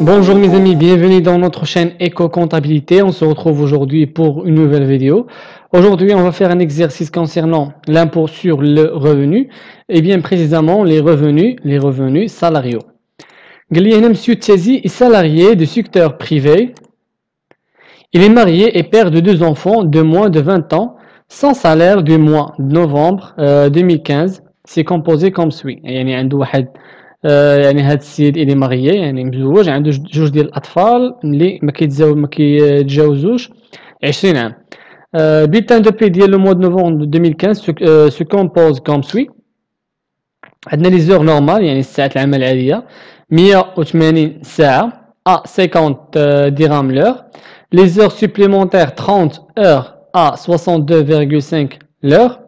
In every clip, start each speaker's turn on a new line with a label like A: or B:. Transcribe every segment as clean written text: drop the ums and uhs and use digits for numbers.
A: Bonjour mes amis, bienvenue dans notre chaîne Éco-Comptabilité. On se retrouve aujourd'hui pour une nouvelle vidéo. Aujourd'hui, on va faire un exercice concernant l'impôt sur le revenu et bien précisément les revenus salariaux. Galiana Monsieur Tiazi est salarié du secteur privé. Il est marié et père de 2 enfants de moins de 20 ans. Son salaire du mois de novembre 2015 c'est composé comme suit. يعني عنده واحد يعني هذا السيد اللي ماريي يعني مزوج عنده جوج ديال الاطفال اللي ما كيتجاوزوش 20 عام. bulletin de paie ديال le mois de novembre 2015 se compose comme suit. عندنا لي زور نورمال يعني الساعات العمل العاديه 180 ساعه à 50 dirhams l'heure. Les heures supplémentaires 30 heures à 62,5 l'heure.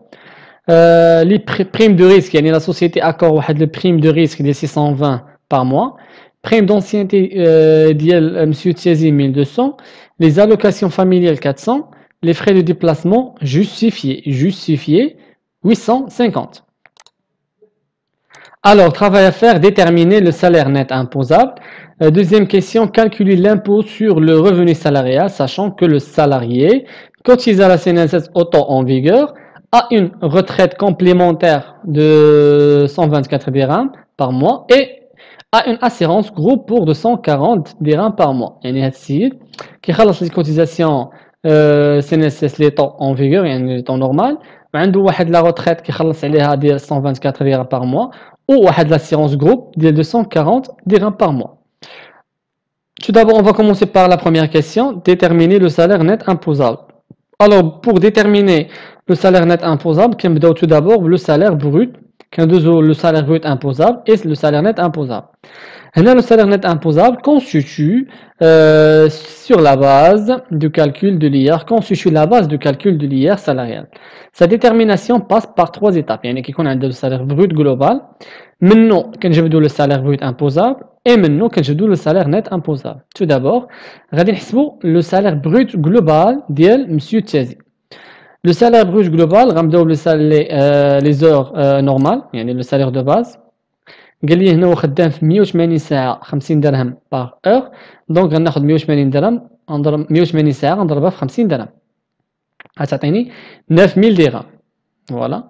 A: Les primes de risque, يعني la société accorde واحد le prime de risque de 620 par mois. Prime d'ancienneté ديال monsieur Tiazi 1200. Les allocations familiales 400. Les frais de déplacement justifiés 850. Alors, travail à faire, déterminer le salaire net imposable. Deuxième question, calculer l'impôt sur le revenu salarial, sachant que le salarié cotise à la CNSS auto en vigueur, a une retraite complémentaire de 124 dirhams par mois et a une assurance groupe pour 240 dirhams par mois. يعني هذا السيد كيخلص les cotisations CNSS les temps en vigueur يعني les temps normal وعنده واحد la retraite كيخلص عليها ديال 124 dirhams par mois ou واحد l'assurance groupe ديال 240 dirhams par mois. Tout d'abord, on va commencer par la première question, déterminer le salaire net imposable. Alors, pour déterminer le salaire net imposable, on va tout d'abord le salaire brut, le salaire brut imposable et le salaire net imposable. Là, le salaire net imposable constitue sur la base du calcul de l'IR, constitue la base du calcul de l'IR salarial. Sa détermination passe par 3 étapes. Il y a qui a le salaire brut global, maintenant, quand je veux le salaire brut imposable, et maintenant, quand je veux le salaire net imposable. Tout d'abord, regardons le salaire brut global de Monsieur Tiazi. Le salaire brut global, les heures normales, le salaire de base. قال لي هنا هو خدام في 180 ساعه 50 درهم بار اور دونك غناخذ 180 درهم نضرب 180 ساعه نضربها في 50 درهم غتعطيني 9000 درهم فوالا.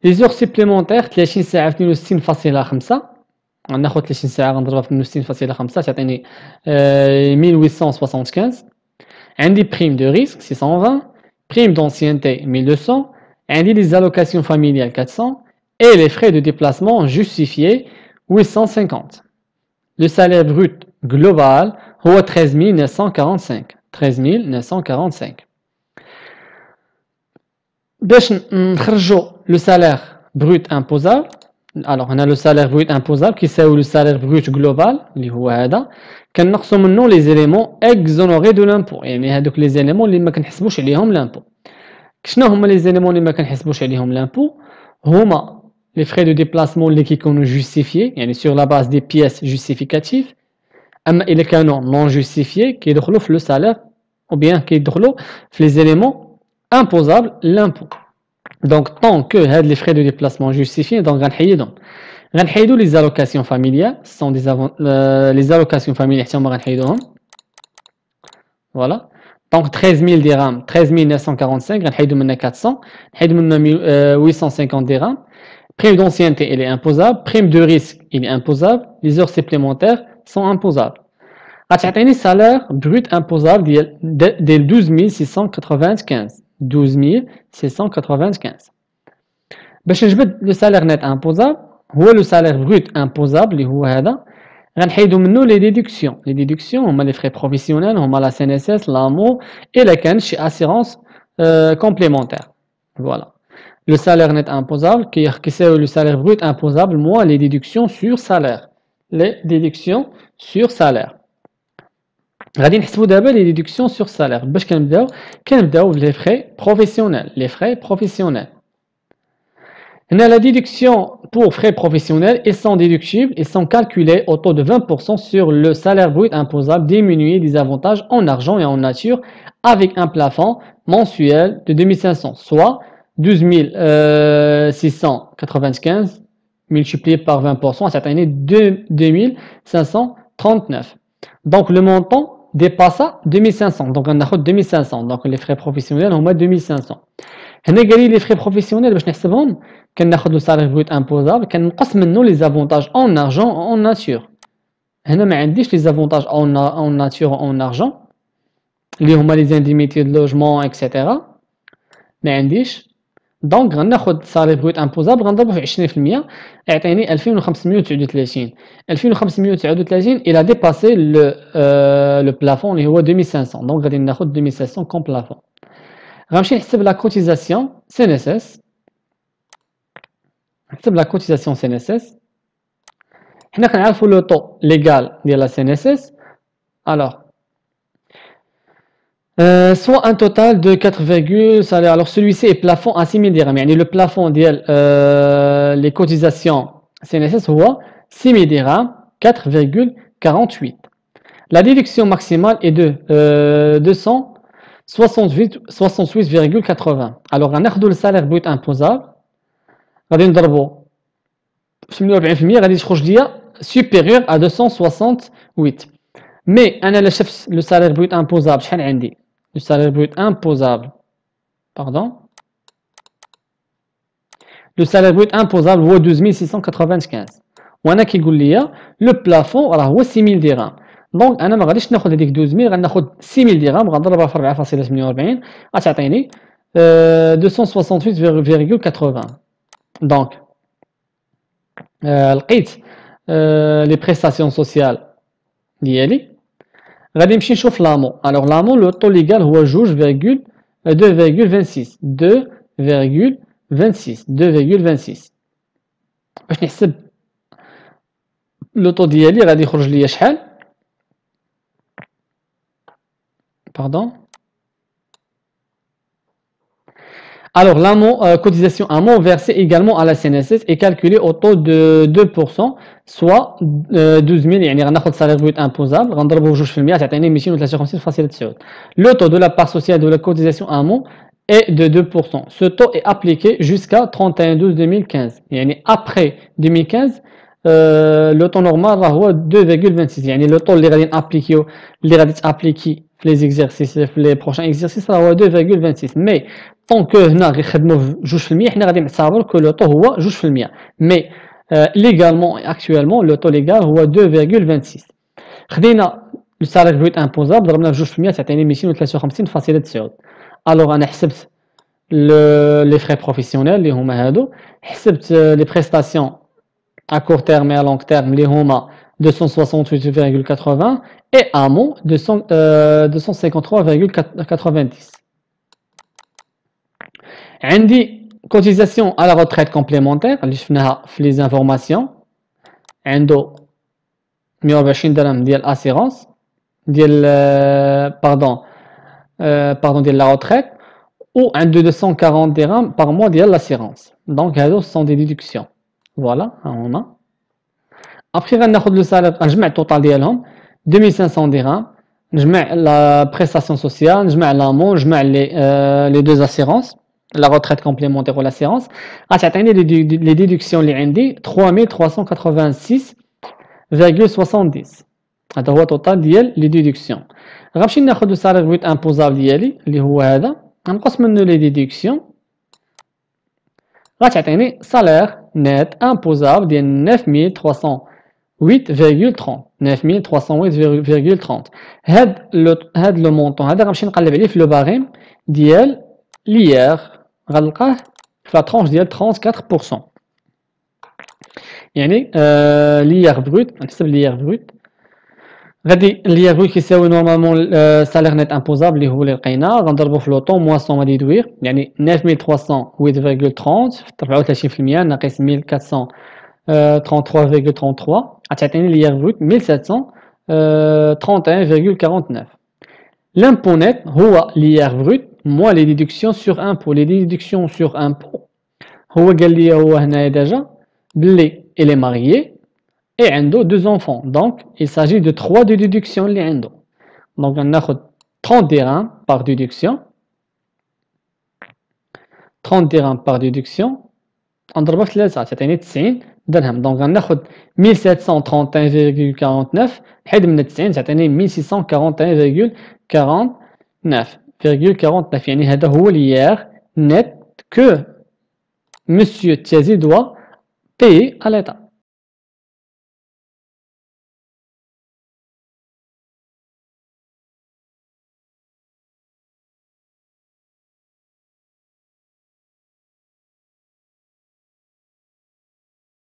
A: لي زور سوبليمونتير 30 ساعه في 62.5 غناخذ 30 ساعه غنضربها في 62.5 تعطيني 1875. عندي prime de risque 620, prime d'ancienneté 1200, عندي les allocations familiales 400 et les frais de déplacement justifiés 850. Le salaire brut global est 13 945. 13 945. باش نخرجوا le salaire brut imposable. Alors on a le salaire brut imposable qui c'est le salaire brut global اللي هو هذا كنقصوا منه les éléments exonérés de l'impôt يعني هذوك les éléments اللي ما كنحسبوش عليهم l'impôt. شنو هما les éléments اللي ما كنحسبوش عليهم l'impôt؟ هما les frais de déplacement اللي كيكونوا justifiés يعني sur la base des pièces justificatives. اما الا كانوا non justifiés كيدخلوا في le salaire ou bien كيدخلوا في les éléments imposables l'impôt. Donc tant que هاد les frais de déplacement justifiés donc غنحيدوا les allocations familiales sont des les allocations familiales حتى هما غنحيدوهم. Voilà. Donc 13 000 dirhams 13 945 غنحيدوا منها 400 نحيدوا منها 850 dirhams. Prime d'ancienneté, il est imposable. Prime de risque, il est imposable. Les heures supplémentaires sont imposables. غتعطيني salaire brut imposable ديال 12 695. 12 695. باش نجبد لو salaire net imposable هو لو salaire brut imposable اللي هو هذا غنحيدو منه les déductions. Les déductions هما les frais professionnels, هما la CNSS, l'AMO et la كان شي assurance complémentaire. Voilà. Le salaire net imposable, qui c'est le salaire brut imposable, moins les déductions sur salaire. Les déductions sur salaire. غادي نحسبوا دابا les déductions sur salaire. باش كنبداو les frais professionnels. Les frais professionnels. Hna la déduction pour frais professionnels, ils sont déductibles, ils sont calculés au taux de 20% sur le salaire brut imposable diminué des avantages en argent et en nature avec un plafond mensuel de 2500, soit 12 695 multiplié par 20%, ça atteint 2500 39. Donc le montant dépasse 2500. Donc on a 2500. Donc les frais professionnels ont 2500. هنا قال لي les frais professionnels باش نحسبهم كناخذ le salaire brut imposable كنقص منه les avantages en argent en nature. هنا ما عنديش les avantages en nature en argent اللي هما les indemnités de logement etc. ما عنديش. دونك غناخذ السالير بروت امبوزابل غنضربو في 20% يعطيني 2539. 2539 الى ديباسي لو بلافون اللي هو 2500. دونك غادي ناخذ 2500 كوم بلافون. غنمشي نحسب لا كوتيزاسيون سي ان اس اس. نحسب لا كوتيزاسيون سي ان اس اس. حنا كنعرفوا لو طو ليغال ديال لا سي ان اس اس. الوغ soit un total de 4, alors celui-ci est plafond à 6000 dirhams. يعني le plafond ديال les cotisations CNSS هو 6000 dirhams 4,48. La déduction maximale est de 268,80. alors غناخذوا le salaire brut imposable غادي نضربو في 48% غادي تخرج ليا supérieur à 268. mais انا لا شفت le salaire brut imposable شحال عندي le salaire brut imposable, pardon, le salaire brut imposable هو 12695 وانا كيقول لي le plafond راه هو 6000 درهم. دونك انا ما غاديش ناخذ هذيك 12000 غناخذ 6000 درهم غنضربها في 4.48 غتعطيني 268,80. دونك لقيت لي بريستاسيون سوسيال ديالي غادي نمشي نشوف لامون. الوغ لامون لو طو ليغال هو 2,26 باش نحسب لو طو ديالي غادي يخرج ليا شحال باردون. Alors, cotisation amont versée également à la CNSS est calculée au taux de 2%, soit 12 000. يعني غناخذ salaire brut imposable غنضربو في 2% تعطيني 253.9. Le taux de la part sociale de la cotisation amont est de 2%. Ce taux est appliqué jusqu'à 31/12/2015. يعني après 2015 le taux normal هو 2,26. يعني le taux اللي غادي نابليكيو اللي غادي تابليكي في les exercices في les prochains exercices هو 2,26. mais tant que هنا غيخدموا في 2% حنا غادي نعتبروا كو لو طو هو 2%. مي ليغالمون اكطوالمون لو طو ليغال هو 2,26. خدينا لو سالير بروت امبوزابل ضربنا في 2% تعطيني 253.9. الوغ انا حسبت لي فري بروفيسيونيل اللي هما هادو حسبت لي بريستاسيون à court terme et à long terme اللي هما 268,80 et amont 253,90. عندي cotisation à la retraite complémentaire اللي شفناها في les informations. عنده 120 درهم ديال assurance ديال pardon ديال la retraite ou عنده 240 dirhams par mois ديال l'assurance. donc هادو sont des déductions. voilà هما. après غناخذ le salaire نجمع التوتال ديالهم 2500 dirhams نجمع la prestation sociale نجمع l'amont نجمع les deux assurances la retraite complémentaire ou l'assurance غتعطيني les déductions اللي عندي 3386,70. هذا هو توتال ديال لي ديدكسيون. غنمشي ناخذ لو سالير بروت امبوزابل ديالي اللي هو هذا غنقص منه لي ديدكسيون غتعطيني سالير نت امبوزابل ديال 9308,30. 9308,30. هاد لو مونطون هذا غنمشي نقلب عليه في لو باغيم ديال ليير غنلقاه في لا ترونش ديال 34%. يعني ليير بروت نحسب ليير بروت غادي ليير بروت كيساوي نورمالمون سالير نت امبوزابل اللي هو اللي لقينا غنضربو في لو طون موان 100 غادي يدوير يعني 9308,30 في 34% ناقص 1433,33 غتعطيني ليير بروت 1731,49. l'impôt net هو ليير بروت moins les déductions sur impôt. les déductions sur impôt هو قال لي هو هنايا ديجا بلي il est marié et عنده 2 enfants. donc il s'agit de 3 de déductions اللي عنده. donc غناخذ 30 dirhams par déduction 30 dirhams par déduction نضربها في 3 تعطيني 90 درهم. دونك غناخد 1731,49 حيد من 90 تعطيني 1641,49. يعني هذا هو l'hier net que Monsieur Tiazi doit payer à l'État.